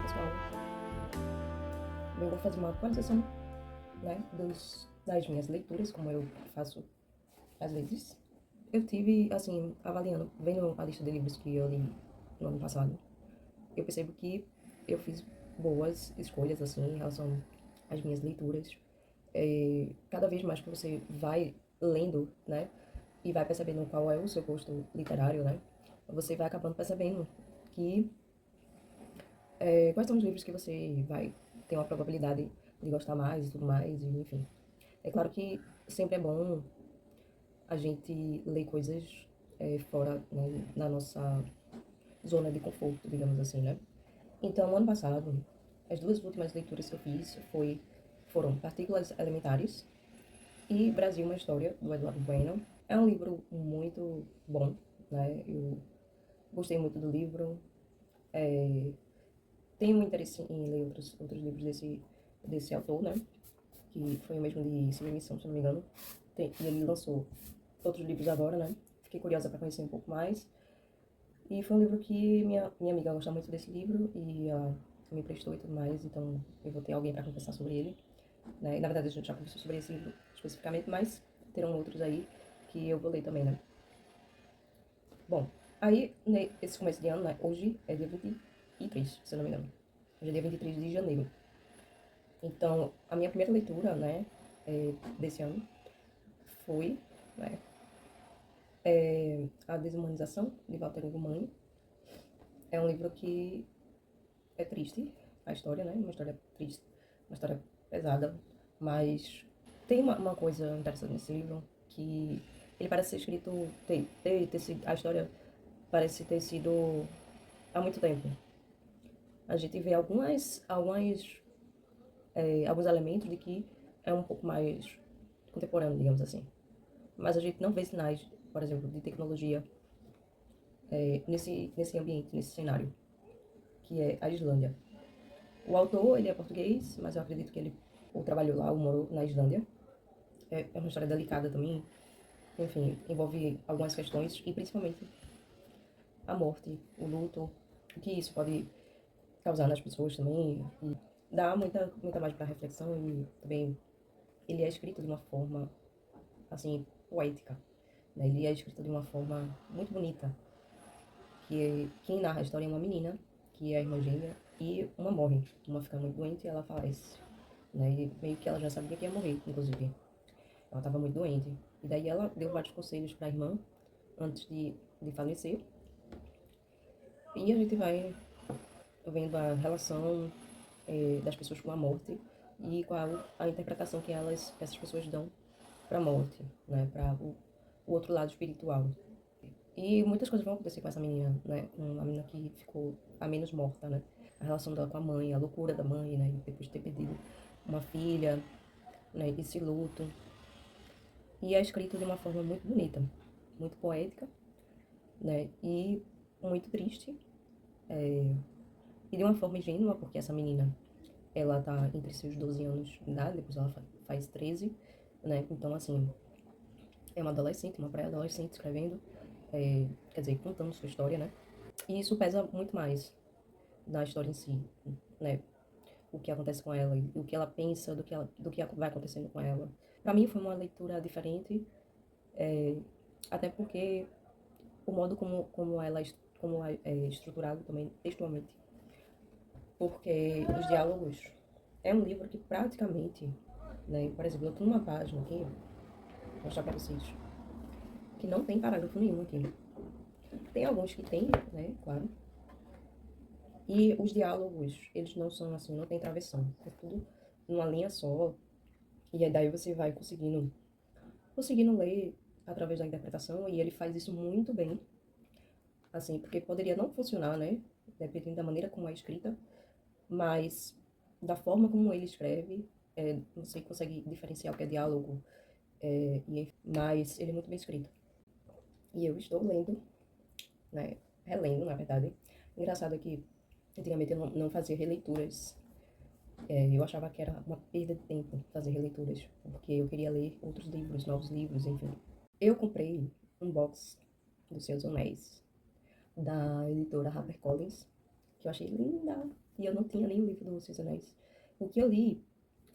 pessoal. Eu vou fazer uma atualização, né, das minhas leituras, como eu faço às vezes. Eu tive, assim, avaliando, vendo a lista de livros que eu li no ano passado, eu percebo que eu fiz boas escolhas, assim, em relação às minhas leituras. Cada vez mais que você vai lendo, né, e vai percebendo qual é o seu gosto literário, né, você vai acabando percebendo que quais são os livros que você vai ter uma probabilidade de gostar mais e tudo mais, e, enfim. É claro que sempre é bom a gente ler coisas fora, né, na nossa zona de conforto, digamos assim, né? Então, ano passado, as duas últimas leituras que eu fiz foram Partículas Elementares e Brasil, uma História, do Eduardo Bueno. É um livro muito bom, né? Eu gostei muito do livro. Tenho um interesse em ler outros livros desse autor, né? Que foi o mesmo de Silvia Missão, se não me engano. E ele lançou outros livros agora, né? Fiquei curiosa para conhecer um pouco mais. E foi um livro que minha amiga gosta muito desse livro e ela me emprestou e tudo mais, então eu vou ter alguém para conversar sobre ele, né? E, na verdade, a gente já conversou sobre esse livro especificamente, mas terão outros aí que eu vou ler também, né? Bom, aí, esse começo de ano, né? Hoje é dia 23, se eu não me engano. Hoje é dia 23 de janeiro. Então, a minha primeira leitura, né, desse ano foi, né, A Desumanização, de Walter Ugumani. É um livro que é triste, a história, né, uma história triste, uma história pesada, mas tem uma coisa interessante nesse livro, que ele parece ser escrito, a história parece ter sido há muito tempo. A gente vê alguns elementos de que é um pouco mais contemporâneo, digamos assim. Mas a gente não vê sinais, por exemplo, de tecnologia nesse ambiente, nesse cenário, que é a Islândia. O autor, ele é português, mas eu acredito que ele ou trabalhou lá ou morou na Islândia. É uma história delicada também, enfim, envolve algumas questões e principalmente a morte, o luto, o que isso pode causar nas pessoas também, e dá muita mais para reflexão. E também ele é escrito de uma forma, assim, poética, né? Ele é escrito de uma forma muito bonita, que quem narra a história é uma menina, que é a irmã gêmea, e uma morre, uma fica muito doente e ela falece, né? E meio que ela já sabia que ia morrer, inclusive. Ela estava muito doente. E daí ela deu vários conselhos para a irmã antes de falecer. E a gente vai vendo a relação das pessoas com a morte e qual a interpretação que essas pessoas dão para a morte, né? Para o outro lado espiritual. E muitas coisas vão acontecer com essa menina, né? Com a menina que ficou a menos morta, né? A relação dela com a mãe, a loucura da mãe, né? Depois de ter perdido uma filha, né? Esse luto. E é escrito de uma forma muito bonita, muito poética, né? E muito triste. E de uma forma ingênua, porque essa menina, ela tá entre seus 12 anos de idade, depois ela faz 13, né? Então, assim, é uma adolescente, uma pré-adolescente escrevendo, quer dizer, contando sua história, né? E isso pesa muito mais na história em si, né? O que acontece com ela, o que ela pensa, do que vai acontecendo com ela. Pra mim foi uma leitura diferente, até porque o modo como é estruturado também textualmente. Porque os diálogos é um livro que praticamente, né, por exemplo, eu tô numa página aqui, vou mostrar pra vocês, que não tem parágrafo nenhum aqui. Tem alguns que tem, né, claro. E os diálogos, eles não são assim, não tem travessão. É tudo numa linha só. E aí daí você vai conseguindo ler através da interpretação, e ele faz isso muito bem. Assim, porque poderia não funcionar, né, dependendo da maneira como é escrita, mas da forma como ele escreve, você consegue diferenciar o que é diálogo, mas ele é muito bem escrito. E eu estou lendo, né, relendo, na verdade. Engraçado é que antigamente eu não fazia releituras. Eu achava que era uma perda de tempo fazer releituras, porque eu queria ler outros livros, novos livros, enfim. Eu comprei um box dos Seus Anéis, da editora HarperCollins, que eu achei linda. E eu não tinha nem o livro do Senhor dos Anéis. O que eu li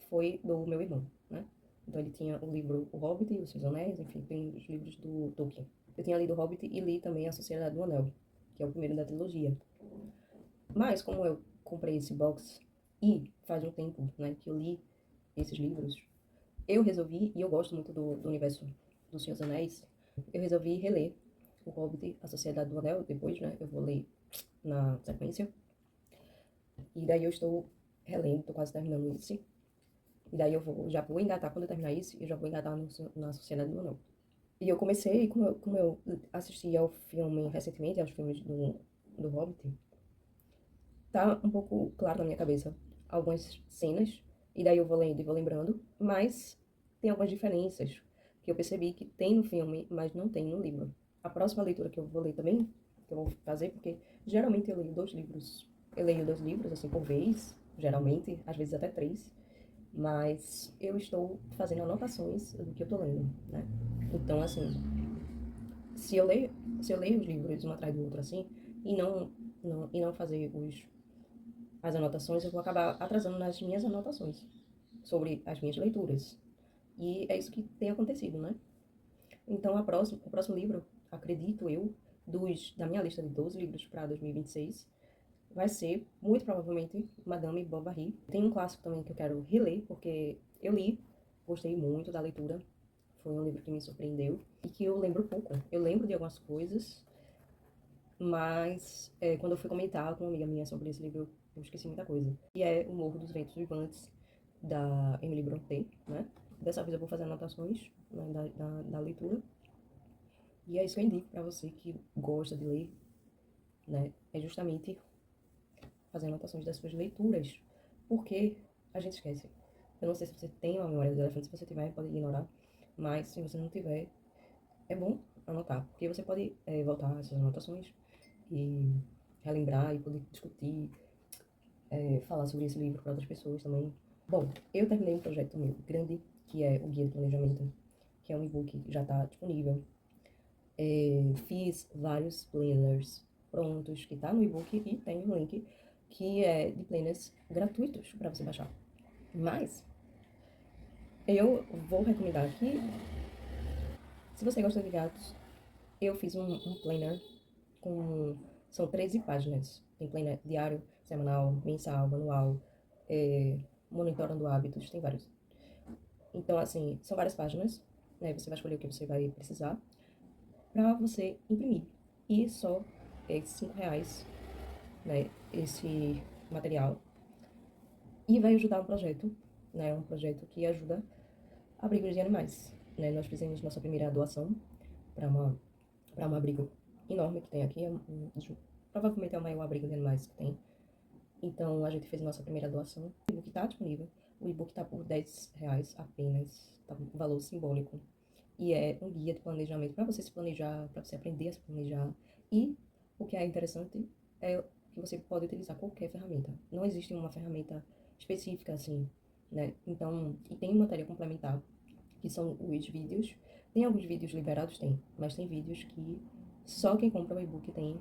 foi do meu irmão, né? Então ele tinha o livro O Hobbit, O Senhor dos Anéis, enfim, tem os livros do Tolkien. Eu tinha lido O Hobbit e li também A Sociedade do Anel, que é o primeiro da trilogia. Mas como eu comprei esse box e faz um tempo, né, que eu li esses livros, eu resolvi, e eu gosto muito do universo do Senhor dos Anéis, eu resolvi reler O Hobbit, A Sociedade do Anel, depois, né, eu vou ler na sequência. E daí eu estou relendo, estou quase terminando esse. E daí já vou engatar, quando eu terminar esse, eu já vou engatar na Sociedade do Anel. E eu comecei, como eu assisti ao filme recentemente, aos filmes do Hobbit, tá um pouco claro na minha cabeça algumas cenas, e daí eu vou lendo e vou lembrando, mas tem algumas diferenças que eu percebi que tem no filme, mas não tem no livro. A próxima leitura que eu vou ler também, que eu vou fazer, porque geralmente eu leio dois livros. Eu leio dois livros, assim, por vez, geralmente, às vezes até três, mas eu estou fazendo anotações do que eu tô lendo, né? Então, assim, se eu leio, se eu leio os livros um atrás do outro, assim, e não fazer as anotações, eu vou acabar atrasando nas minhas anotações sobre as minhas leituras. E é isso que tem acontecido, né? Então, o próximo livro, acredito eu, da minha lista de 12 livros para 2026, vai ser, muito provavelmente, Madame Bovary. Tem um clássico também que eu quero reler, porque eu li, gostei muito da leitura, foi um livro que me surpreendeu e que eu lembro pouco. Eu lembro de algumas coisas, mas quando eu fui comentar com uma amiga minha sobre esse livro, eu esqueci muita coisa. E é O Morro dos Ventos Vivantes, da Emily Brontë, né? Dessa vez eu vou fazer anotações, né, da leitura. E é isso que eu indico pra você que gosta de ler, né? É justamente fazer anotações das suas leituras, porque a gente esquece. Eu não sei se você tem uma memória do elefante, se você tiver, pode ignorar, mas se você não tiver, é bom anotar, porque você pode voltar essas anotações e relembrar e poder discutir, falar sobre esse livro para outras pessoas também. Bom, eu terminei um projeto meu grande, que é o Guia de Planejamento, que é um e-book que já está disponível. Fiz vários planners prontos, que tá no e-book, e tem um link que é de planners gratuitos para você baixar. Mas eu vou recomendar aqui, se você gosta de gatos, eu fiz um planner com... São 13 páginas. Tem planner diário, semanal, mensal, manual, monitorando hábitos, tem vários. Então, assim, são várias páginas, né? Você vai escolher o que você vai precisar para você imprimir. E só é R$ 5, né? Esse material. E vai ajudar um projeto, né? Um projeto que ajuda abrigos de animais, né? Nós fizemos nossa primeira doação para um abrigo enorme que tem aqui, provavelmente é o maior abrigo de animais que tem. Então a gente fez nossa primeira doação. O e-book está disponível. O e-book está por R$ 10 apenas, tá um valor simbólico. E é um guia de planejamento para você se planejar, para você aprender a se planejar. E o que é interessante é que você pode utilizar qualquer ferramenta. Não existe uma ferramenta específica assim, né? Então, e tem matéria complementar, que são os vídeos. Tem alguns vídeos liberados? Tem, mas tem vídeos que só quem compra o e-book tem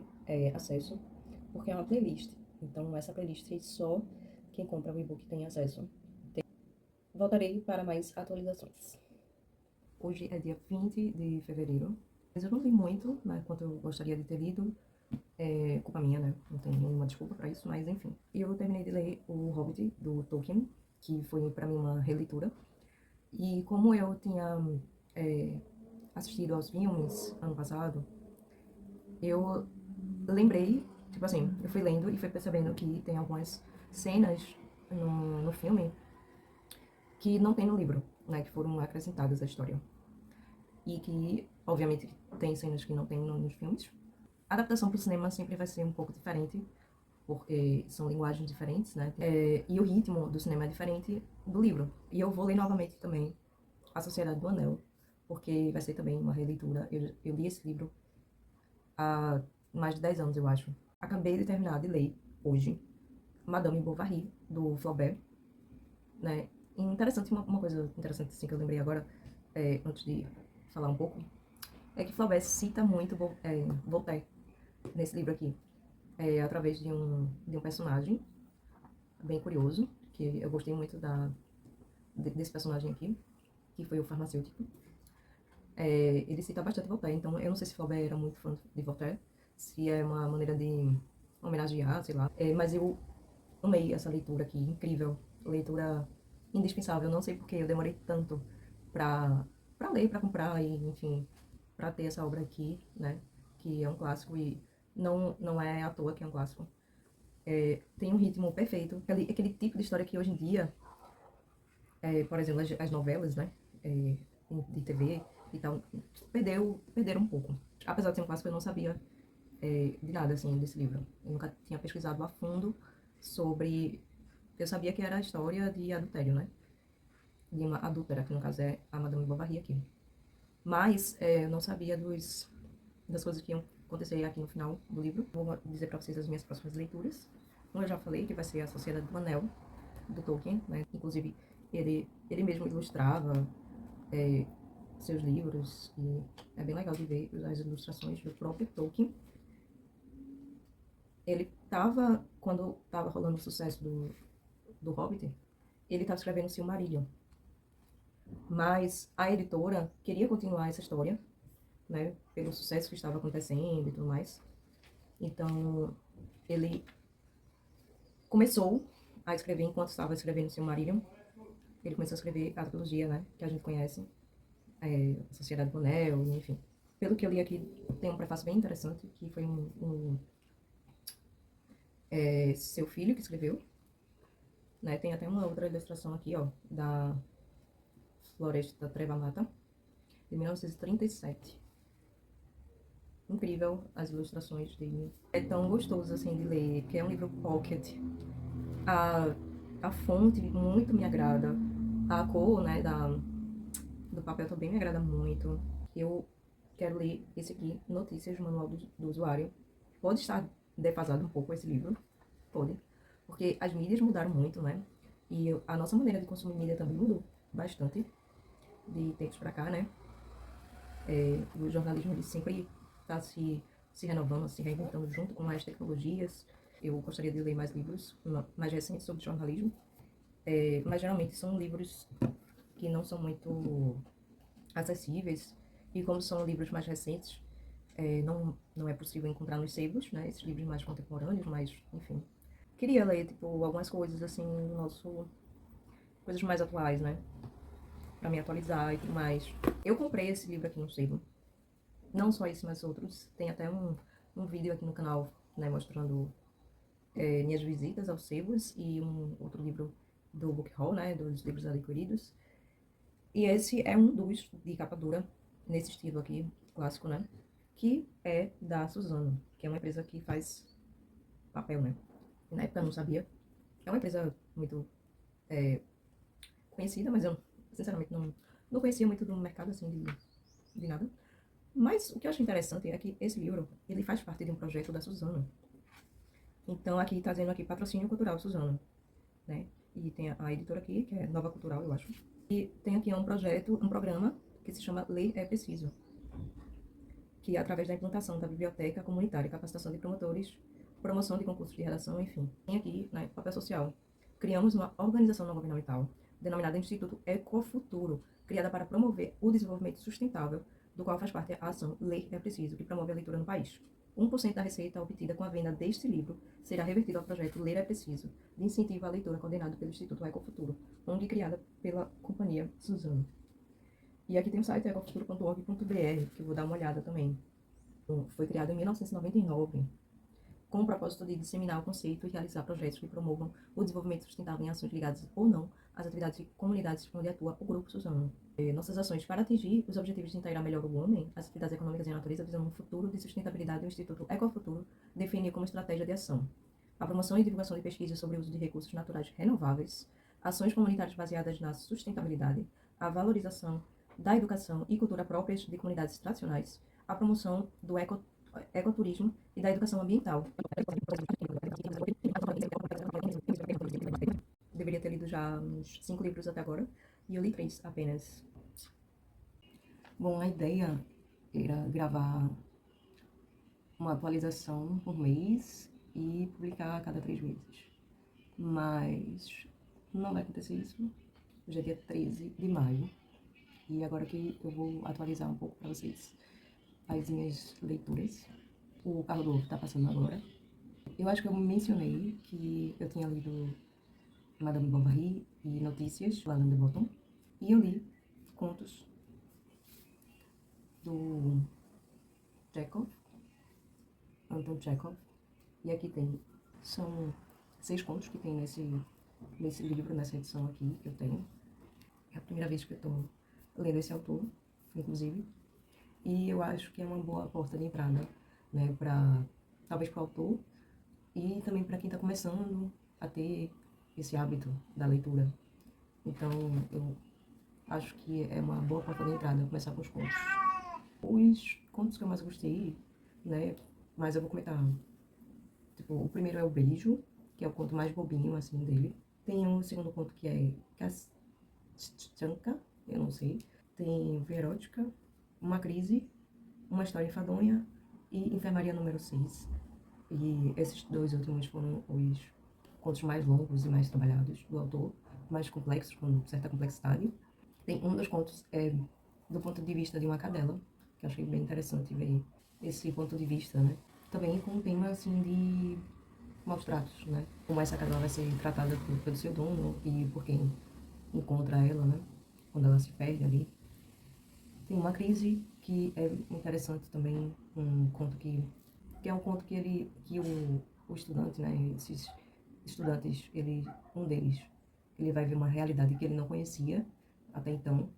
acesso, porque é uma playlist. Então, essa playlist só quem compra o e-book tem acesso. Voltarei para mais atualizações. Hoje é dia 20 de fevereiro. Mas eu não li muito, né, quanto eu gostaria de ter lido. É culpa minha, né? Não tem nenhuma desculpa pra isso, mas enfim. E eu terminei de ler O Hobbit, do Tolkien, que foi pra mim uma releitura. E como eu tinha assistido aos filmes ano passado, eu lembrei, tipo assim, eu fui lendo e fui percebendo que tem algumas cenas no filme que não tem no livro, né? Que foram acrescentadas à história. E que, obviamente, tem cenas que não tem nos filmes. A adaptação para o cinema sempre vai ser um pouco diferente, porque são linguagens diferentes, né? E o ritmo do cinema é diferente do livro. E eu vou ler novamente também A Sociedade do Anel, porque vai ser também uma releitura. Eu li esse livro há mais de 10 anos, eu acho. Acabei de terminar de ler, hoje, Madame Bovary, do Flaubert, né? E interessante, uma coisa interessante assim, que eu lembrei agora, antes de falar um pouco, é que Flaubert cita muito Voltaire nesse livro aqui. através de um personagem bem curioso, que eu gostei muito desse personagem aqui, que foi o farmacêutico. Ele cita bastante Voltaire, então eu não sei se Flaubert era muito fã de Voltaire, se é uma maneira de homenagear, sei lá. Mas eu amei essa leitura aqui, incrível, leitura indispensável. Não sei porque eu demorei tanto pra, pra ler, pra comprar e, enfim, pra ter essa obra aqui, né, que é um clássico e não é à toa que é um clássico. Tem um ritmo perfeito, aquele tipo de história que hoje em dia, por exemplo, as novelas, né, de TV e tal, perderam um pouco. Apesar de ser um clássico, eu não sabia de nada, assim, desse livro. Eu nunca tinha pesquisado a fundo sobre... Eu sabia que era a história de adultério, né? De uma adúltera, que no caso é a Madame Bovary aqui. Mas eu não sabia das coisas que iam acontecer aqui no final do livro. Vou dizer pra vocês as minhas próximas leituras. Como eu já falei, que vai ser A Sociedade do Anel, do Tolkien, né? Inclusive, ele mesmo ilustrava seus livros, e é bem legal de ver as ilustrações do próprio Tolkien. Quando tava rolando o sucesso do Hobbit, ele estava escrevendo Silmarillion. Mas a editora queria continuar essa história, né, pelo sucesso que estava acontecendo e tudo mais. Então, ele começou a escrever enquanto estava escrevendo Silmarillion. Ele começou a escrever a trilogia, né, que a gente conhece, A Sociedade do Anel, enfim. Pelo que eu li aqui, tem um prefácio bem interessante, que foi seu filho que escreveu, né? Tem até uma outra ilustração aqui, ó, da Floresta Treva Mata, de 1937. Incrível as ilustrações dele. É tão gostoso, assim, de ler, que é um livro pocket. A fonte muito me agrada. A cor, né, do papel também me agrada muito. Eu quero ler esse aqui, Notícias do Manual do Usuário. Pode estar defasado um pouco esse livro, pode, porque as mídias mudaram muito, né? E a nossa maneira de consumir mídia também mudou bastante de tempos pra cá, né? O jornalismo ele sempre está se renovando, se reinventando junto com as tecnologias. Eu gostaria de ler mais livros mais recentes sobre jornalismo, mas geralmente são livros que não são muito acessíveis, e como são livros mais recentes, não é possível encontrar nos sebos, né? Esses livros mais contemporâneos, mas, enfim. Queria ler, tipo, algumas coisas, assim, coisas mais atuais, né? Pra me atualizar e tudo mais. Eu comprei esse livro aqui no sebo. Não só esse, mas outros. Tem até um vídeo aqui no canal, né, mostrando minhas visitas aos sebos e um outro livro do Book Haul, né, dos livros adquiridos. E esse é um dos de capa dura, nesse estilo aqui, clássico, né, que é da Suzano, que é uma empresa que faz papel, né. E na época eu não sabia. É uma empresa muito conhecida, mas eu, sinceramente, não conhecia muito do mercado, assim, de nada. Mas o que eu acho interessante é que esse livro, ele faz parte de um projeto da Suzano. Então, aqui tá dizendo aqui, Patrocínio Cultural Suzano, né? E tem a editora aqui, que é Nova Cultural, eu acho. E tem aqui um projeto, um programa que se chama Ler é Preciso, que é através da implantação da biblioteca comunitária, capacitação de promotores, promoção de concursos de redação, enfim. Tem aqui, né, papel social. Criamos uma organização não governamental, denominada Instituto Ecofuturo, criada para promover o desenvolvimento sustentável, do qual faz parte a ação Ler é Preciso, que promove a leitura no país. 1% da receita obtida com a venda deste livro será revertido ao projeto Ler é Preciso, de incentivo à leitura coordenado pelo Instituto Ecofuturo, ONG criada pela companhia Suzano. E aqui tem o site ecofuturo.org.br, que eu vou dar uma olhada também. Foi criado em 1999, com o propósito de disseminar o conceito e realizar projetos que promovam o desenvolvimento sustentável em ações ligadas ou não às atividades de comunidades onde atua o Grupo Suzano. Nossas ações para atingir os objetivos de integrar melhor o homem, as atividades econômicas e a natureza visando um futuro de sustentabilidade, o Instituto Ecofuturo define como estratégia de ação a promoção e divulgação de pesquisas sobre o uso de recursos naturais renováveis, ações comunitárias baseadas na sustentabilidade, a valorização da educação e cultura próprias de comunidades tradicionais, a promoção do ecoturismo e da educação ambiental. Deveria ter lido já uns 5 livros até agora, e eu li 3 apenas. Bom, a ideia era gravar uma atualização por mês, e publicar a cada 3 meses. Mas não vai acontecer isso. Hoje é dia 13 de maio e agora que eu vou atualizar um pouco para vocês as minhas leituras. O Carro do Ovo tá passando agora. Eu acho que eu mencionei que eu tinha lido Madame Bovary e Notícias, lá no Bottom, e eu li contos do Chekhov, Anton Chekhov, e aqui são 6 contos que tem nesse livro, nessa edição aqui que eu tenho. É a primeira vez que eu tô lendo esse autor, inclusive, e eu acho que é uma boa porta de entrada, né, talvez para o autor e também para quem está começando a ter esse hábito da leitura. Então, eu acho que é uma boa porta de entrada começar com os contos. Os contos que eu mais gostei, né, mas eu vou comentar. Tipo, o primeiro é O Beijo, que é o conto mais bobinho, assim, dele. Tem o segundo conto que é Kastchanka, eu não sei. Tem Verótica, Uma Crise, Uma História Enfadonha e Enfermaria número 6. E esses 2 últimos foram os contos mais longos e mais trabalhados do autor, mais complexos, com certa complexidade. Tem um dos contos do ponto de vista de uma cadela, que eu achei bem interessante ver esse ponto de vista, né? Também com um tema, assim, de maus tratos, né? Como essa cadela vai ser tratada pelo seu dono e por quem encontra ela, né? Quando ela se perde ali. Tem Uma Crise, que é interessante também, um conto que é um conto que o estudante, né, esses estudantes, um deles, ele vai ver uma realidade que ele não conhecia até então,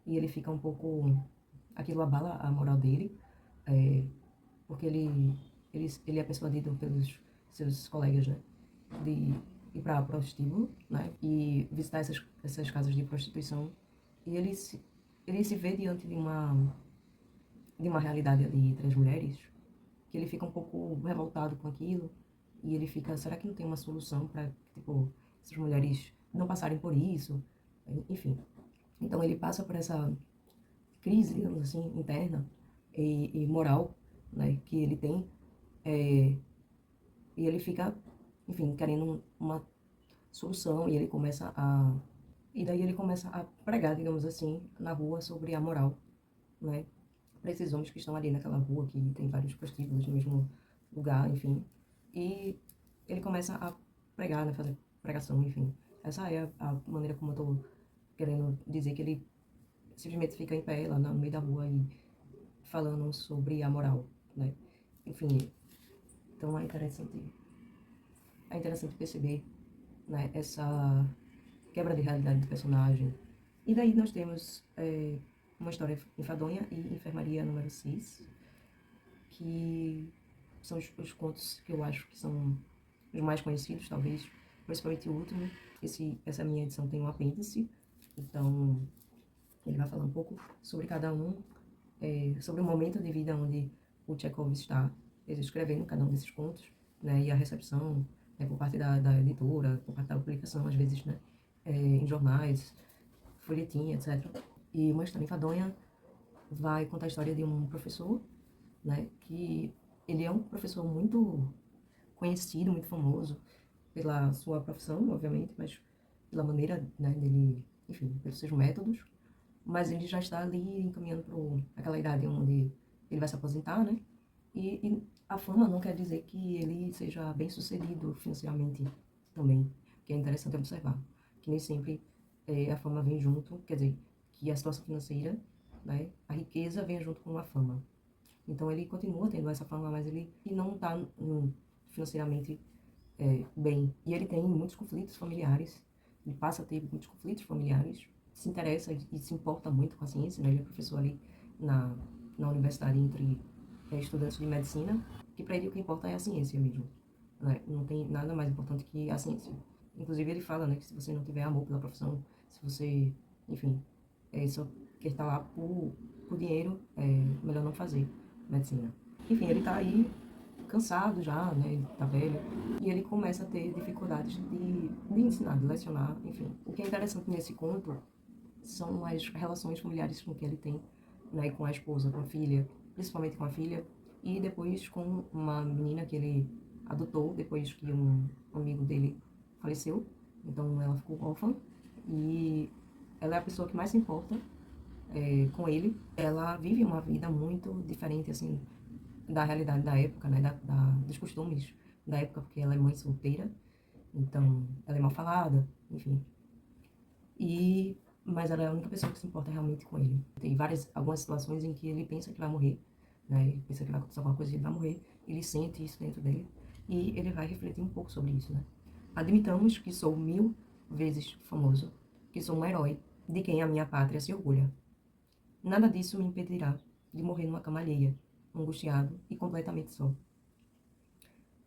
e ele fica um pouco, aquilo abala a moral dele, porque ele é persuadido pelos seus colegas, né, de ir para prostíbulo, né, e visitar essas casas de prostituição, e ele se vê diante de uma realidade de 3 mulheres, que ele fica um pouco revoltado com aquilo, e ele fica, será que não tem uma solução para, tipo, essas mulheres não passarem por isso? Enfim. Então ele passa por essa crise, digamos assim, interna e moral, né, que ele tem, e ele fica, enfim, querendo uma solução, e ele começa a... E daí ele começa a pregar, digamos assim, na rua sobre a moral, né, para esses homens que estão ali naquela rua, que tem vários prostíbulos no mesmo lugar, enfim. E ele começa a pregar, né, fazer pregação, enfim. Essa é a maneira como eu tô querendo dizer, que ele simplesmente fica em pé lá no meio da rua e falando sobre a moral, né. Enfim, então é interessante perceber, né, essa quebra de realidade do personagem. E daí nós temos Uma História Enfadonha e Enfermaria número 6, que são os contos que eu acho que são os mais conhecidos, talvez, principalmente o último. Essa minha edição tem um apêndice, então ele vai falar um pouco sobre cada um, sobre o momento de vida onde o Chekhov está escrevendo cada um desses contos, né, e a recepção, né, por parte da editora, por parte da publicação, às vezes, né, em jornais, folhetim, etc. E Uma História Enfadonha vai contar a história de um professor, né, que ele é um professor muito conhecido, muito famoso pela sua profissão, obviamente, mas pela maneira, né, dele, enfim, pelos seus métodos, mas ele já está ali encaminhando para aquela idade onde ele vai se aposentar, né, e a fama não quer dizer que ele seja bem sucedido financeiramente também, que é interessante observar, que nem sempre a fama vem junto, quer dizer, que a situação financeira, né, a riqueza vem junto com a fama. Então ele continua tendo essa fama, mas ele não está financeiramente bem. E ele tem muitos conflitos familiares, ele passa a ter muitos conflitos familiares, se interessa e se importa muito com a ciência, né? Ele é professor ali na universidade entre estudantes de medicina, que para ele o que importa é a ciência mesmo, né? Não tem nada mais importante que a ciência. Inclusive ele fala, né, que se você não tiver amor pela profissão, se você, enfim, só quer estar lá por dinheiro, melhor não fazer medicina. Enfim, ele tá aí cansado já, né, ele tá velho, e ele começa a ter dificuldades de ensinar, de lecionar, enfim. O que é interessante nesse conto são as relações familiares com que ele tem, né, com a esposa, com a filha, principalmente com a filha, e depois com uma menina que ele adotou depois que um amigo dele faleceu. Então ela ficou órfã e ela é a pessoa que mais se importa com ele. Ela vive uma vida muito diferente, assim, da realidade da época, né, dos costumes da época, porque ela é mãe solteira, então ela é mal falada, enfim. Mas ela é a única pessoa que se importa realmente com ele. Tem algumas situações em que ele pensa que vai morrer, né, ele pensa que vai acontecer alguma coisa e ele vai morrer, ele sente isso dentro dele, e ele vai refletir um pouco sobre isso, né. Admitamos que sou 1000 vezes famoso, que sou um herói, de quem a minha pátria se orgulha. Nada disso me impedirá de morrer numa cama alheia, angustiado e completamente só.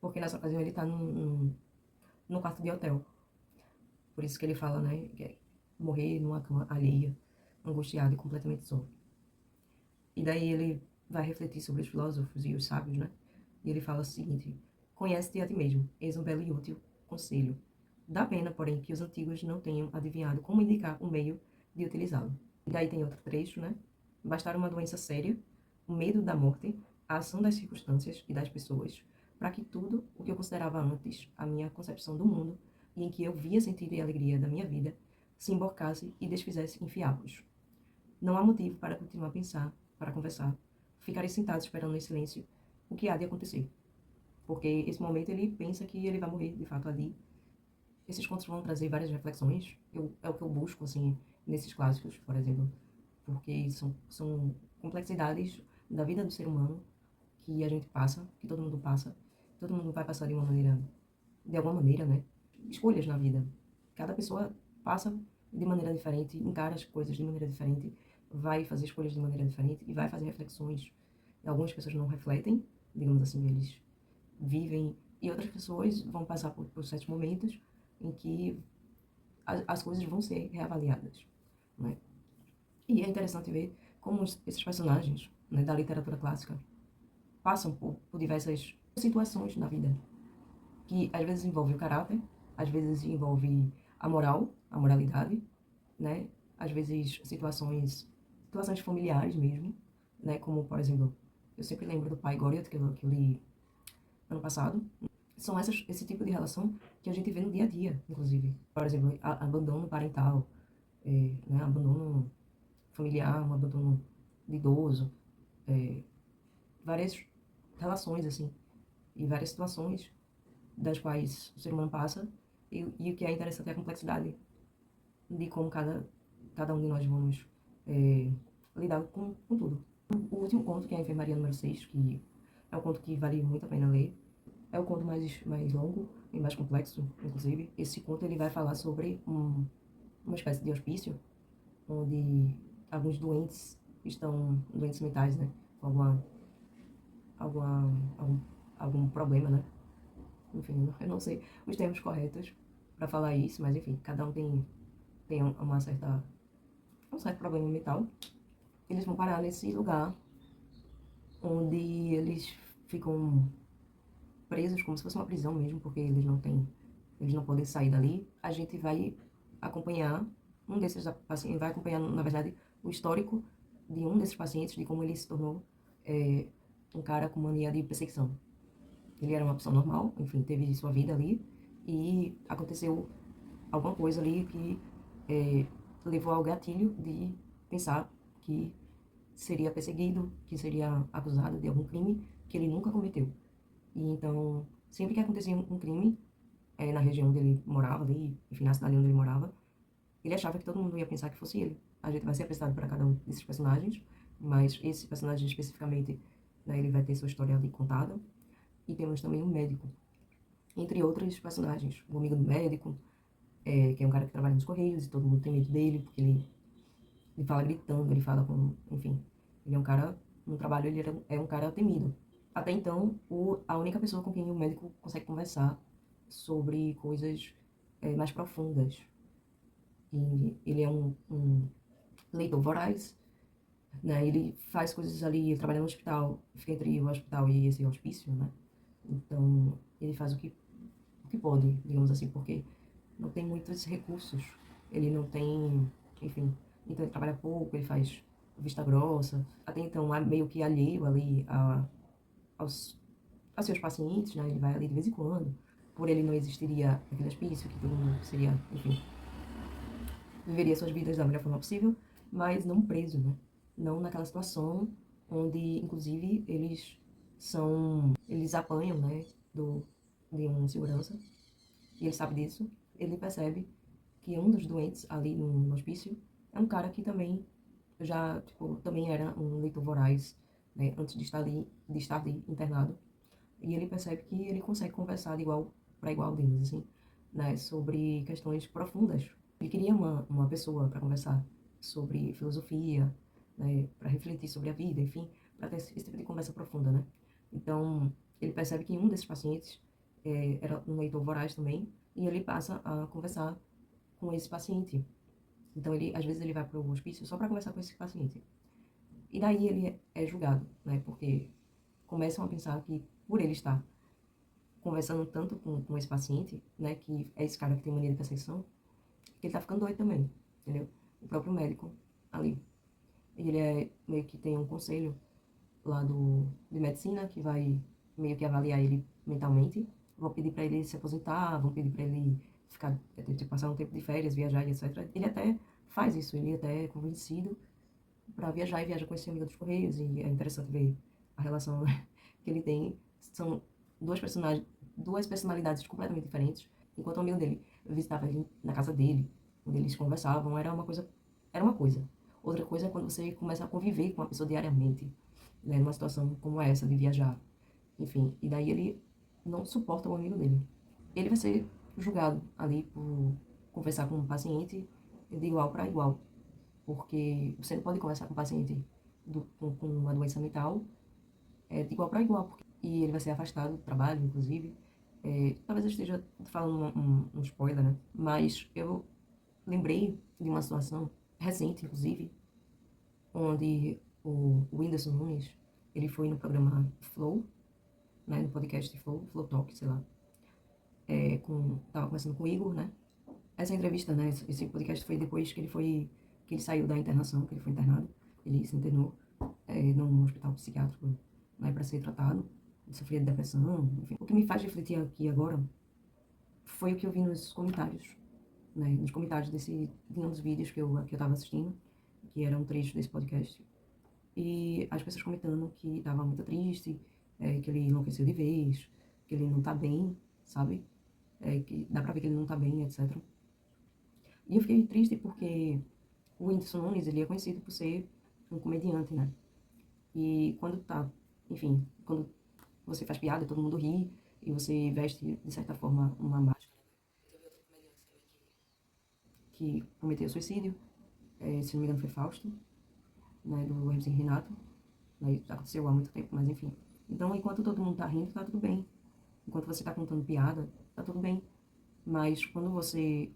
Porque nessa ocasião ele tá num quarto de hotel. Por isso que ele fala, né, que é morrer numa cama alheia, angustiado e completamente só. E daí ele vai refletir sobre os filósofos e os sábios, né? E ele fala o seguinte: conhece-te a ti mesmo, eis um belo e útil conselho. Dá pena, porém, que os antigos não tenham adivinhado como indicar o meio de utilizá-lo. E daí tem outro trecho, né? Bastar uma doença séria, o medo da morte, a ação das circunstâncias e das pessoas, para que tudo o que eu considerava antes a minha concepção do mundo e em que eu via sentido e alegria da minha vida se emborcasse e desfizesse em fiapos. Não há motivo para continuar a pensar, para conversar. Ficarei sentado esperando em silêncio o que há de acontecer. Porque esse momento ele pensa que ele vai morrer, de fato, ali. Esses contos vão trazer várias reflexões. É o que eu busco, assim, nesses clássicos, por exemplo. Porque são complexidades da vida do ser humano que a gente passa, que todo mundo passa. Todo mundo vai passar de alguma maneira, né? Escolhas na vida. Cada pessoa passa de maneira diferente, encara as coisas de maneira diferente, vai fazer escolhas de maneira diferente e vai fazer reflexões. Algumas pessoas não refletem, digamos assim, eles vivem, e outras pessoas vão passar por certos momentos em que as coisas vão ser reavaliadas, né? E é interessante ver como esses personagens, né, da literatura clássica passam por diversas situações na vida, que às vezes envolve o caráter, às vezes envolve a moral, a moralidade, né? Às vezes situações familiares mesmo, né? Como, por exemplo, eu sempre lembro do pai Goliath, que eu li ano passado. São esse tipo de relação que a gente vê no dia a dia, inclusive. Por exemplo, abandono parental, né? Abandono familiar, um abandono de idoso, várias relações, assim, e várias situações das quais o ser humano passa, e o que é interessante é a complexidade de como cada um de nós vamos lidar com tudo. O último conto, que é a Enfermaria número 6, que é um conto que vale muito a pena ler, é o conto mais longo e mais complexo, inclusive. Esse conto ele vai falar sobre uma espécie de hospício, onde alguns doentes estão, doentes mentais, né, com alguma, algum, algum problema, né. Enfim, eu não sei os termos corretos para falar isso, mas enfim, cada um tem um certo problema mental. Eles vão parar nesse lugar onde eles ficam presos, como se fosse uma prisão mesmo, porque eles não podem sair dali. A gente vai acompanhar um desses pacientes, vai acompanhar, na verdade, o histórico de um desses pacientes, de como ele se tornou um cara com mania de perseguição. Ele era uma pessoa normal, enfim, teve sua vida ali, e aconteceu alguma coisa ali que levou ao gatilho de pensar que seria perseguido, que seria acusado de algum crime que ele nunca cometeu. E então, sempre que acontecia um crime na região onde ele morava, ali, enfim, na cidade onde ele morava, ele achava que todo mundo ia pensar que fosse ele. A gente vai ser apresentado para cada um desses personagens, mas esse personagem especificamente, né, ele vai ter sua história ali contada. E temos também um médico, entre outros personagens. O amigo do médico, que é um cara que trabalha nos Correios e todo mundo tem medo dele, porque ele fala gritando, ele fala com... Enfim, ele é um cara... No trabalho ele é um cara temido. Até então, a única pessoa com quem o médico consegue conversar sobre coisas mais profundas. E ele é um leitor voraz, né? Ele faz coisas ali, ele trabalha no hospital, fica entre o hospital e esse hospício, né? Então, ele faz o que pode, digamos assim, porque não tem muitos recursos. Ele não tem, enfim, então ele trabalha pouco, ele faz vista grossa. Até então, meio que alheio ali aos a seus pacientes, né? Ele vai ali de vez em quando. Por ele não existiria aquele hospício, que todo mundo seria, enfim, viveria suas vidas da melhor forma possível, mas não preso, né? Não naquela situação onde, inclusive, eles apanham, né, de um segurança, e ele sabe disso. Ele percebe que um dos doentes ali no hospício é um cara que também já, tipo, também era um leitor voraz, né, antes de estar ali internado. E ele percebe que ele consegue conversar de igual para igual deles, assim, né, sobre questões profundas. Ele queria uma pessoa para conversar sobre filosofia, né, para refletir sobre a vida, enfim, para ter esse tipo de conversa profunda, né. Então, ele percebe que um desses pacientes era um leitor voraz também, e ele passa a conversar com esse paciente. Então, às vezes ele vai para o hospício só para conversar com esse paciente. E daí ele é julgado, né, porque começam a pensar que por ele estar conversando tanto com esse paciente, né, que é esse cara que tem mania de perseguição, que ele tá ficando doido também, entendeu? O próprio médico ali. Ele meio que tem um conselho lá de medicina que vai meio que avaliar ele mentalmente. Vão pedir pra ele se aposentar, vão pedir pra ele ficar, tipo, passar um tempo de férias, viajar e etc. Ele até faz isso, ele até é convencido pra viajar e viaja com esse amigo dos Correios. E é interessante ver a relação que ele tem. São duas personagens, duas personalidades completamente diferentes. Enquanto o amigo dele visitava ele na casa dele, onde eles conversavam, era uma coisa. Outra coisa é quando você começa a conviver com a pessoa diariamente, né, numa situação como essa de viajar, enfim, e daí ele não suporta o amigo dele. Ele vai ser julgado ali por conversar com um paciente de igual para igual, porque você não pode conversar com um paciente com uma doença mental de igual para igual, e ele vai ser afastado do trabalho, inclusive. Talvez eu esteja falando um spoiler, né? Mas eu lembrei de uma situação recente, inclusive, onde o Whindersson Nunes, ele foi no programa Flow, né, no podcast Flow, Flow Talk, sei lá, tava conversando com o Igor, né? Essa entrevista, né, esse podcast foi depois que ele saiu da internação, que ele foi internado, ele se internou num hospital psiquiátrico, né, para ser tratado, ele sofria de depressão, enfim. O que me faz refletir aqui agora foi o que eu vi nos comentários, né, nos comentários de um dos vídeos que eu tava assistindo, que era um trecho desse podcast, e as pessoas comentando que tava muito triste, que ele enlouqueceu de vez, que ele não tá bem, sabe? Que dá pra ver que ele não tá bem, etc. E eu fiquei triste porque o Whindersson Nunes, ele é conhecido por ser um comediante, né? E quando tá, enfim, quando você faz piada, todo mundo ri, e você veste, de certa forma, uma máscara. Teve outro comediante também que cometeu suicídio, se não me engano foi Fausto, né, do Hermes e Renato, né, aconteceu há muito tempo, mas enfim. Então, enquanto todo mundo tá rindo, tá tudo bem. Enquanto você tá contando piada, tá tudo bem. Mas quando você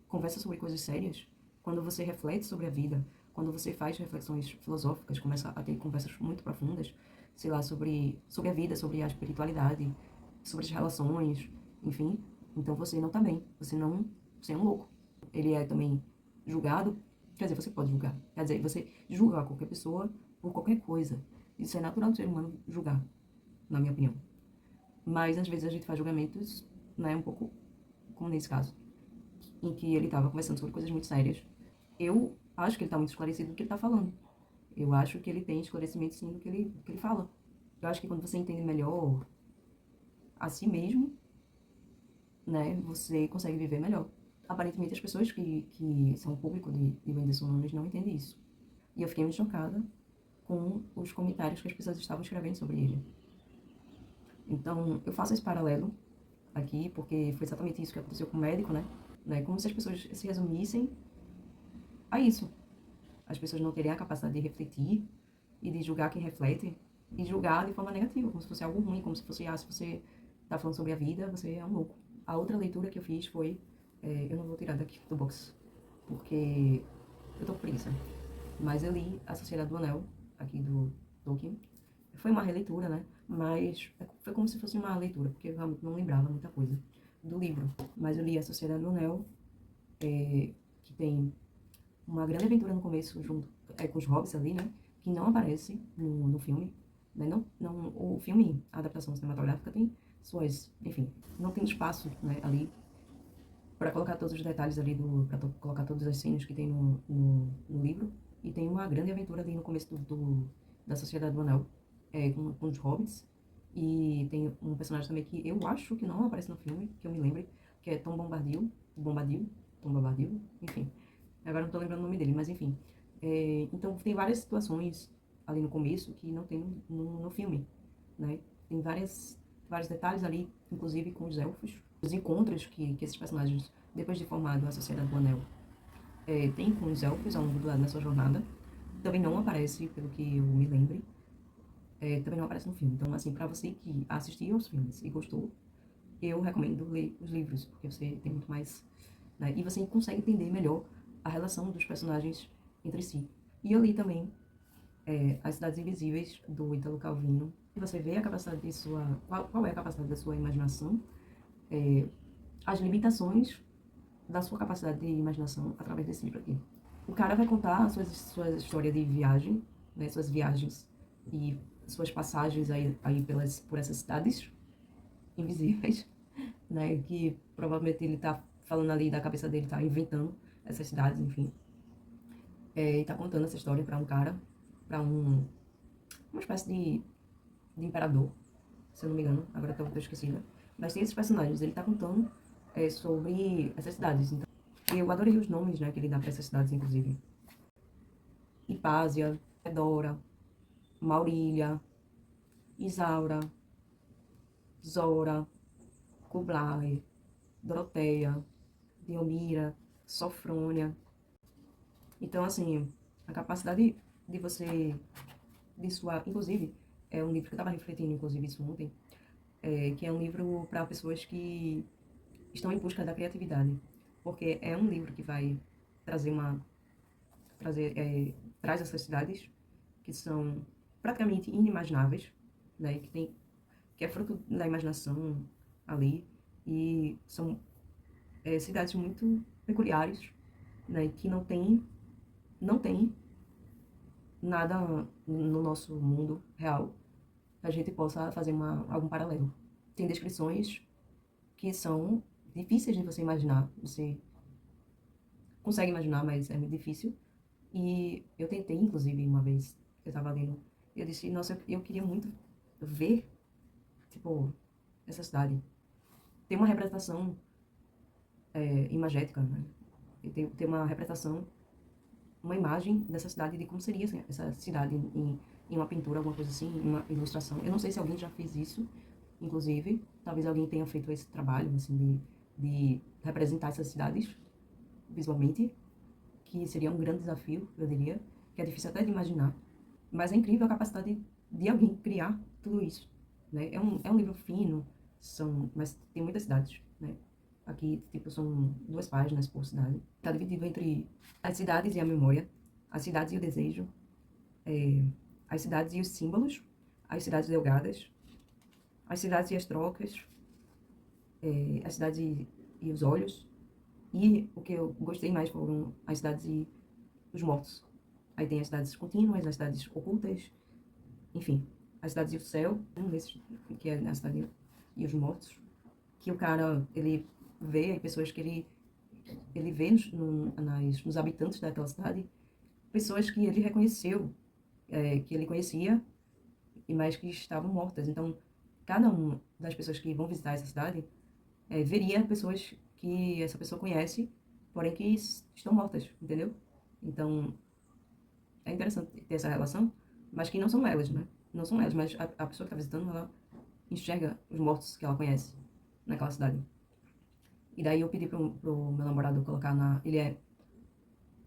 conversa sobre coisas sérias, quando você reflete sobre a vida, quando você faz reflexões filosóficas, começa a ter conversas muito profundas, sei lá, sobre a vida, sobre a espiritualidade, sobre as relações, enfim, então você não tá bem, você é um louco. Ele é também julgado, quer dizer, você pode julgar, quer dizer, você julga qualquer pessoa por qualquer coisa. Isso é natural do ser humano julgar, na minha opinião. Mas às vezes a gente faz julgamentos, né, um pouco como nesse caso, em que ele estava conversando sobre coisas muito sérias. Eu acho que ele está muito esclarecido do que ele está falando. Eu acho que ele tem esclarecimento sim do que ele fala. Eu acho que quando você entende melhor a si mesmo, né, você consegue viver melhor. Aparentemente as pessoas que são público de Whindersson Nunes não entendem isso. E eu fiquei muito chocada com os comentários que as pessoas estavam escrevendo sobre ele. Então, eu faço esse paralelo aqui, porque foi exatamente isso que aconteceu com o médico, né? Como se as pessoas se resumissem a isso. As pessoas não terem a capacidade de refletir e de julgar quem reflete e julgar de forma negativa, como se fosse algo ruim, como se fosse, se você tá falando sobre a vida, você é um louco. A outra leitura que eu fiz foi, eu não vou tirar daqui do box, porque eu tô com preguiça, mas eu li A Sociedade do Anel, aqui do Tolkien. Foi uma releitura, né? Mas foi como se fosse uma leitura, porque eu realmente não lembrava muita coisa do livro. Mas eu li A Sociedade do Anel, que tem uma grande aventura no começo, junto com os hobbits ali, né? Que não aparece no filme. né? Não, o filme, a adaptação cinematográfica tem suas, enfim, não tem espaço, né, ali para colocar todos os detalhes ali para colocar todas as cenas que tem no livro. E tem uma grande aventura ali no começo da Sociedade do Anel, com os hobbits. E tem um personagem também que eu acho que não aparece no filme, que eu me lembre, que é Tom Bombadil, enfim. Agora não tô lembrando o nome dele, mas enfim. Então tem várias situações ali no começo que não tem no filme, né? Tem vários detalhes ali, inclusive com os elfos. Os encontros que esses personagens, depois de formado a Sociedade do Anel, têm com os elfos ao longo da sua jornada. Também não aparece, pelo que eu me lembre, também não aparece no filme. Então, assim, pra você que assistiu aos filmes e gostou, eu recomendo ler os livros, porque você tem muito mais, né? E você consegue entender melhor a relação dos personagens entre si. E eu li também As Cidades Invisíveis, do Ítalo Calvino. E você vê a capacidade de sua... Qual é a capacidade da sua imaginação, as limitações da sua capacidade de imaginação através desse livro aqui. O cara vai contar a sua história de viagem, né, suas viagens e suas passagens aí por essas cidades invisíveis, né, que provavelmente ele tá falando ali da cabeça dele, tá inventando essas cidades, enfim. E tá contando essa história para um cara, para uma espécie de imperador, se eu não me engano, agora tô esquecida. Mas tem esses personagens, ele tá contando sobre essas cidades. Então, eu adorei os nomes, né, que ele dá para essas cidades, inclusive. Hipásia, Fedora, Maurília, Isaura, Zora, Kublai, Doroteia, Diomira, Sofrônia. Então, assim, a capacidade de você, de sua... Inclusive, é um livro que eu estava refletindo, inclusive, isso ontem, que é um livro para pessoas que estão em busca da criatividade. Porque é um livro que vai trazer traz essas cidades que são praticamente inimagináveis, né? Que é fruto da imaginação ali, e são cidades muito peculiares, né? Que não tem nada no nosso mundo real que a gente possa fazer algum paralelo. Tem descrições que são difíceis de você imaginar, você consegue imaginar, mas é muito difícil. E eu tentei, inclusive, uma vez, eu estava lendo, eu disse, nossa, eu queria muito ver, tipo, essa cidade. Tem uma representação imagética, né? E tem uma representação, uma imagem dessa cidade, de como seria assim, essa cidade em uma pintura, alguma coisa assim, em uma ilustração. Eu não sei se alguém já fez isso, inclusive, talvez alguém tenha feito esse trabalho, assim, de representar essas cidades visualmente, que seria um grande desafio, eu diria, que é difícil até de imaginar. Mas é incrível a capacidade de alguém criar tudo isso, né? É um livro fino, mas tem muitas cidades, né? Aqui, tipo, são 2 páginas por cidade. Está dividido entre as cidades e a memória, as cidades e o desejo, as cidades e os símbolos, as cidades delgadas, as cidades e as trocas, as cidades e os olhos. E o que eu gostei mais foram as cidades e os mortos. Aí tem as cidades contínuas, as cidades ocultas, enfim, as cidades e o céu, um desses, que é a cidade e os mortos, que o cara, ele vê pessoas que ele vê nos habitantes daquela cidade, pessoas que ele reconheceu, que ele conhecia, mas que estavam mortas. Então, cada uma das pessoas que vão visitar essa cidade veria pessoas que essa pessoa conhece, porém que estão mortas, entendeu? Então, é interessante ter essa relação, mas que não são elas, né? Não são elas, mas a pessoa que está visitando, ela enxerga os mortos que ela conhece naquela cidade. E daí eu pedi pro meu namorado colocar ele é,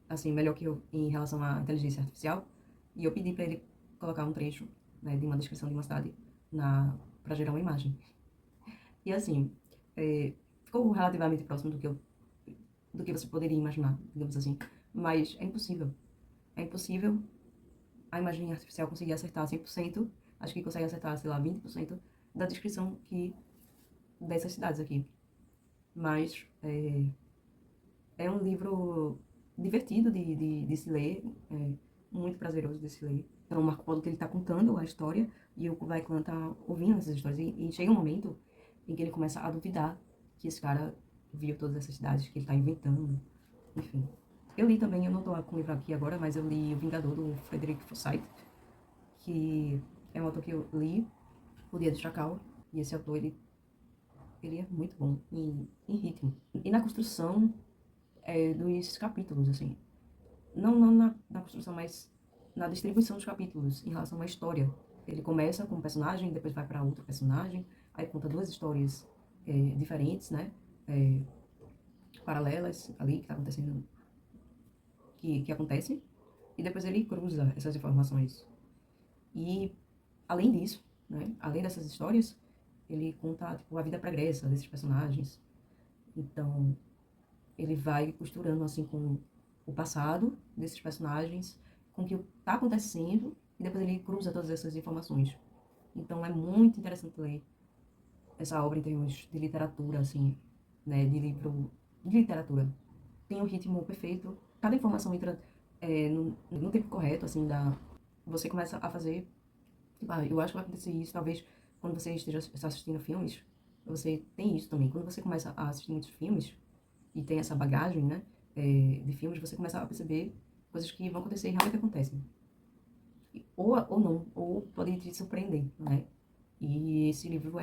assim, melhor que eu em relação à inteligência artificial, e eu pedi para ele colocar um trecho, né, de uma descrição de uma cidade para gerar uma imagem. E assim, ficou relativamente próximo do que você poderia imaginar, digamos assim. Mas é impossível. É impossível a imagem artificial conseguir acertar 100%, acho que consegue acertar, sei lá, 20% da descrição dessas cidades aqui. Mas é um livro divertido de se ler, muito prazeroso de se ler. Então, o Marco Polo que ele tá contando a história e o Kublai Khan tá ouvindo essas histórias. E chega um momento em que ele começa a duvidar que esse cara viu todas essas cidades que ele tá inventando. Enfim. Eu li também, eu não tô com o livro aqui agora, mas eu li O Vingador, do Frederick Forsyth, que é um autor que eu li, O Dia do Chacal. E esse autor, ele é muito bom em ritmo. E na construção dos capítulos, assim. Não na construção, mas na distribuição dos capítulos, em relação à história. Ele começa com um personagem, depois vai para outro personagem, aí conta duas histórias diferentes, né? Paralelas ali, que tá acontecendo, que acontecem, e depois ele cruza essas informações. E, além disso, né? Além dessas histórias, ele conta, tipo, a vida pregressa desses personagens. Então, ele vai costurando, assim, com o passado desses personagens, com o que está acontecendo, e depois ele cruza todas essas informações. Então é muito interessante ler essa obra em termos de literatura, assim, né, de livro de literatura. Tem um ritmo perfeito, cada informação entra no tempo correto, assim, você começa a fazer, tipo, eu acho que vai acontecer isso, talvez quando você esteja assistindo filmes, você tem isso também. Quando você começa a assistir muitos filmes, e tem essa bagagem, né, de filmes, você começa a perceber coisas que vão acontecer e realmente acontecem. Ou não, ou pode te surpreender, né? E esse livro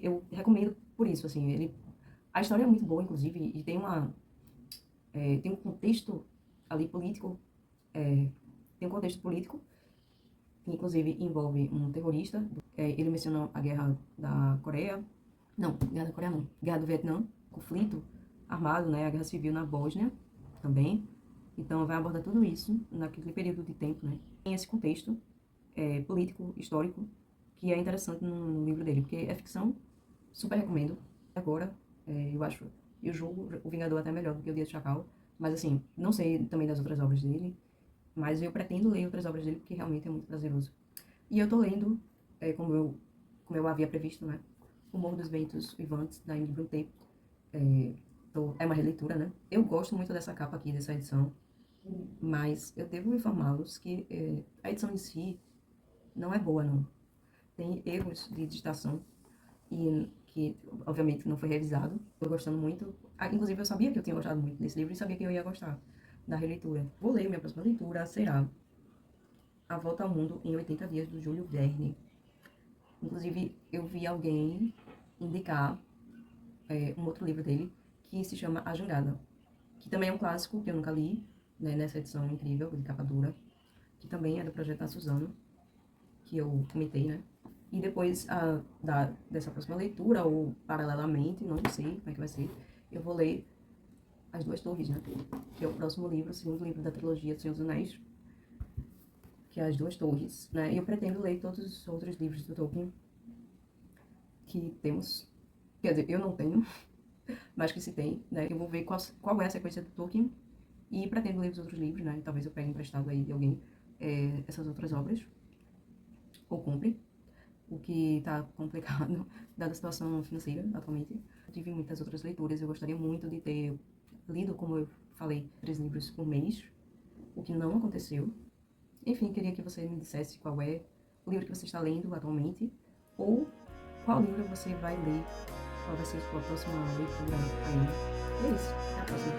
eu recomendo por isso, assim, a história é muito boa, inclusive, e tem um contexto ali político, tem um contexto político, que inclusive envolve um terrorista, ele menciona a guerra da Coreia, não, guerra da Coreia não, guerra do Vietnã, conflito armado, né, a guerra civil na Bósnia também. Então vai abordar tudo isso naquele período de tempo, né? Tem esse contexto político, histórico, que é interessante no livro dele, porque é ficção, super recomendo. Agora, eu julgo O Vingador até melhor do que O Dia do Chacal, mas assim, não sei também das outras obras dele, mas eu pretendo ler outras obras dele porque realmente é muito prazeroso. E eu tô lendo, como eu havia previsto, né? O Morro dos Ventos Vivantes, da Emily Brontë. É uma releitura, né? Eu gosto muito dessa capa aqui, dessa edição, mas eu devo informá-los que a edição em si não é boa, não. Tem erros de digitação e que, obviamente, não foi revisado. Tô gostando muito. Inclusive, eu sabia que eu tinha gostado muito desse livro e sabia que eu ia gostar da releitura. Vou ler, minha próxima leitura será A Volta ao Mundo em 80 Dias, do Júlio Verne. Inclusive, eu vi alguém indicar um outro livro dele, que se chama A Jangada, que também é um clássico que eu nunca li, né, nessa edição incrível, de capa dura, que também é do projeto da Suzano, que eu comentei, né? E depois dessa próxima leitura, ou paralelamente, não sei como é que vai ser, eu vou ler As Duas Torres, né? Que é o próximo livro, o segundo livro da trilogia Senhor dos Anéis, que é As Duas Torres, né? E eu pretendo ler todos os outros livros do Tolkien que temos. Quer dizer, eu não tenho, mas que se tem, né? Eu vou ver qual é a sequência do Tolkien e pretendo ler os outros livros, né? Talvez eu pegue emprestado aí de alguém essas outras obras, ou compre, o que tá complicado, dada a situação financeira atualmente. Eu tive muitas outras leituras, eu gostaria muito de ter lido, como eu falei, 3 livros por mês, o que não aconteceu. Enfim, queria que você me dissesse qual é o livro que você está lendo atualmente, ou qual livro você vai ler, qual vai ser a sua próxima leitura aí. E é isso, até a próxima.